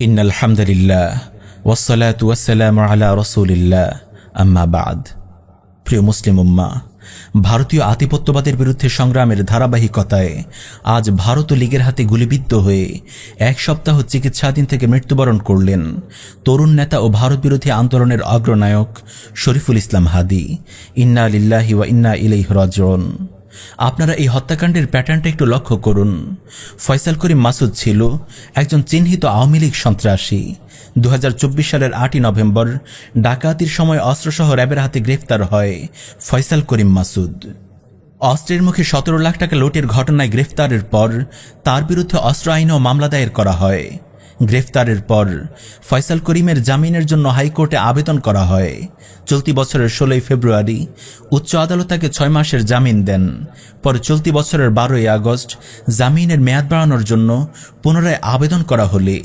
ইন্নাল হামদুলিল্লাহ ওয়াসসালাতু ওয়াসসালামু আলা রাসূলিল্লাহ আম্মা বাদ। প্রিয় মুসলিম উম্মাহ, ভারতীয় আধিপত্যবাদের বিরুদ্ধে সংগ্রামের ধারাবাহিকতায় আজ ভারত লীগের হাতে গুলিবিদ্ধ হয়ে এক সপ্তাহ চিকিৎসাধীন থেকে মৃত্যুবরণ করলেন তরুণ নেতা ও ভারত বিরোধী আন্দোলনের অগ্রনায়ক শরীফুল ইসলাম হাদী। ইন্না লিল্লাহি ওয়া ইন্না ইলাইহি রাজিউন। আপনারা এই হত্যাকাণ্ডের প্যাটার্নটা একটু লক্ষ্য করুন। ফয়সাল করিম মাসুদ ছিল একজন চিহ্নিত আওয়ামী লীগ সন্ত্রাসী। 2024 সালের 8ই নভেম্বর ডাকাতির সময় অস্ত্রসহ র্যাবের হাতে গ্রেফতার হয় ফয়সাল করিম মাসুদ। অস্ত্রের মুখে 17 লাখ টাকা লুটের ঘটনায় গ্রেফতারের পর তার বিরুদ্ধে অস্ত্র আইনেও মামলা দায়ের করা হয়। গ্রেফতারের পর ফয়সাল করিমের জামিনের জন্য হাইকোর্টে আবেদন করা হয়। চলতি বছরের 16 ফেব্রুয়ারি উচ্চ আদালত তাকে 6 মাসের জামিন দেন। পরে চলতি বছরের 12ই আগস্ট জামিনের মেয়াদ বাড়ানোর জন্য পুনরায় আবেদন করা হলে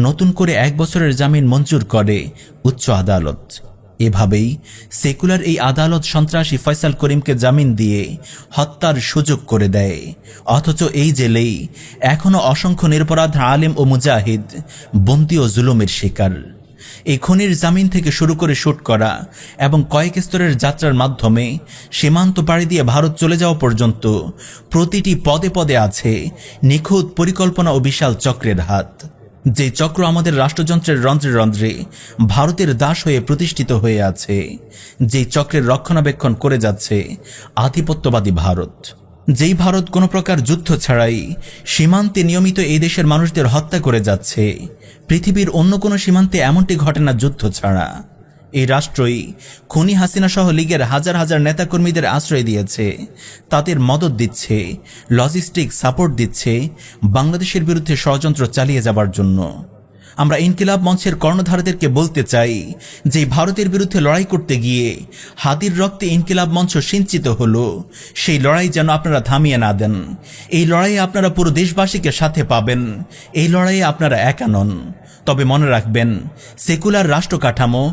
নতুন করে 1 বছরের জামিন মঞ্জুর করে উচ্চ আদালত। এভাবেই সেকুলার এই আদালত সন্ত্রাসী ফয়সাল করিমকে জামিন দিয়ে হত্যার সুযোগ করে দেয়। অথচ এই জেলেই এখনো অসংখ্য নিরপরাধ আলেম ও মুজাহিদ বন্দী ও জুলুমের শিকার। এই খুনির জামিন থেকে শুরু করে শুট করা এবং কয়েক স্তরের যাত্রার মাধ্যমে সীমান্ত পাড়ি দিয়ে ভারত চলে যাওয়া পর্যন্ত প্রতিটি পদে পদে আছে নিখুঁত পরিকল্পনা ও বিশাল চক্রের হাত। যে চক্র আমাদের রাষ্ট্রযন্ত্রের রন্ধ্রে রন্ধ্রে ভারতের দাস হয়ে প্রতিষ্ঠিত হয়ে আছে, যেই চক্রের রক্ষণাবেক্ষণ করে যাচ্ছে আধিপত্যবাদী ভারত। যেই ভারত কোনো প্রকার যুদ্ধ ছাড়াই সীমান্তে নিয়মিত এই দেশের মানুষদের হত্যা করে যাচ্ছে, পৃথিবীর অন্য কোনো সীমান্তে এমনটি ঘটে না যুদ্ধ ছাড়া। এই রাষ্ট্রই খুনি হাসিনা সহ লীগের হাজার হাজার নেতাকর্মীদের আশ্রয় দিয়েছে, তাদের মদত দিচ্ছে, লজিস্টিক সাপোর্ট দিচ্ছে বাংলাদেশের বিরুদ্ধে ষড়যন্ত্র চালিয়ে যাবার জন্য। আমরা ইনকিলাব মঞ্চের কর্ণধারদেরকে বলতে চাই যে ভারতের বিরুদ্ধে লড়াই করতে গিয়ে হাদির রক্তে ইনকিলাব মঞ্চ সিঞ্চিত হলো, সেই লড়াই যেন আপনারা থামিয়ে না দেন। এই লড়াইয়ে আপনারা পুরো দেশবাসীকে সাথে পাবেন, এই লড়াইয়ে আপনারা একা নন। তবে মনে রাখবেন, সেকুলার রাষ্ট্র কাঠামো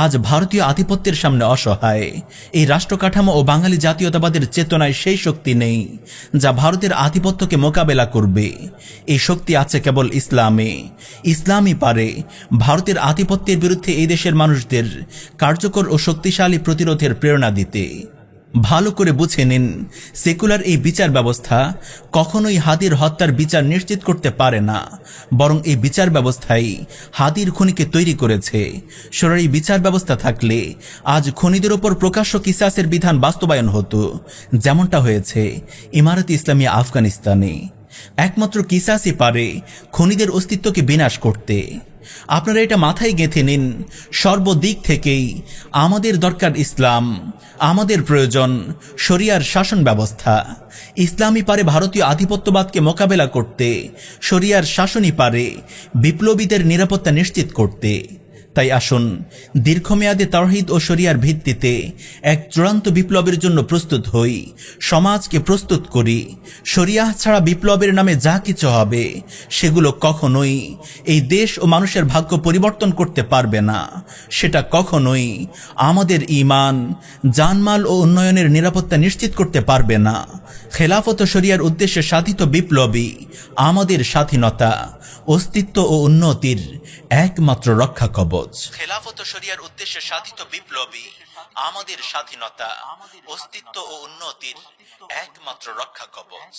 আজ ভারতীয় আধিপত্যের সামনে অসহায়। এই রাষ্ট্র কাঠামো ও বাঙালি জাতীয়তাবাদের চেতনায় সেই শক্তি নেই যা ভারতের আধিপত্যকে মোকাবেলা করবে। এই শক্তি আছে কেবল ইসলামে। ইসলামই পারে ভারতের আধিপত্যের বিরুদ্ধে এই দেশের মানুষদের কার্যকর ও শক্তিশালী প্রতিরোধের প্রেরণা দিতে। ভালো করে বুঝে নিন, সেকুলার এই বিচার ব্যবস্থা কখনোই হাদির হত্যার বিচার নিশ্চিত করতে পারে না, বরং এই বিচার ব্যবস্থাই হাদির খুনিকে তৈরি করেছে। সরাসরি বিচার ব্যবস্থা থাকলে আজ খুনিদের ওপর প্রকাশ্য কিসাসের বিধান বাস্তবায়ন হতো, যেমনটা হয়েছে ইমারত ইসলামিয়া আফগানিস্তানে। একমাত্র কিসাসই পারে খুনিদের অস্তিত্বকে বিনাশ করতে। আপনারা এটা মাথায় গেঁথে নিন, সর্বদিক থেকেই আমাদের দরকার ইসলাম, আমাদের প্রয়োজন শরিয়ার শাসন ব্যবস্থা। ইসলামই পারে ভারতীয় আধিপত্যবাদকে মোকাবেলা করতে, শরিয়ার শাসনই পারে বিপ্লবীদের নিরাপত্তা নিশ্চিত করতে। তাই আসুন দীর্ঘমেয়াদে তাওহীদ ও শরিয়ার ভিত্তিতে এক চূড়ান্ত বিপ্লবের জন্য প্রস্তুত হই, সমাজকে প্রস্তুত করি। শরিয়াহ ছাড়া বিপ্লবের নামে যা কিছু হবে সেগুলো কখনোই এই দেশ ও মানুষের ভাগ্য পরিবর্তন করতে পারবে না। সেটা কখনোই আমাদের ঈমান, জানমাল ও উন্নয়নের নিরাপত্তা নিশ্চিত করতে পারবে না। খেলাফত ও শরিয়ার উদ্দেশ্যে সাধিত বিপ্লবী আমাদের স্বাধীনতা, অস্তিত্ব ও উন্নতির একমাত্র রক্ষা কবচ। খেলাফত ও শরিয়ার উদ্দেশ্যে সাধিত বিপ্লবী আমাদের স্বাধীনতা, অস্তিত্ব ও উন্নতির একমাত্র রক্ষা কবচ।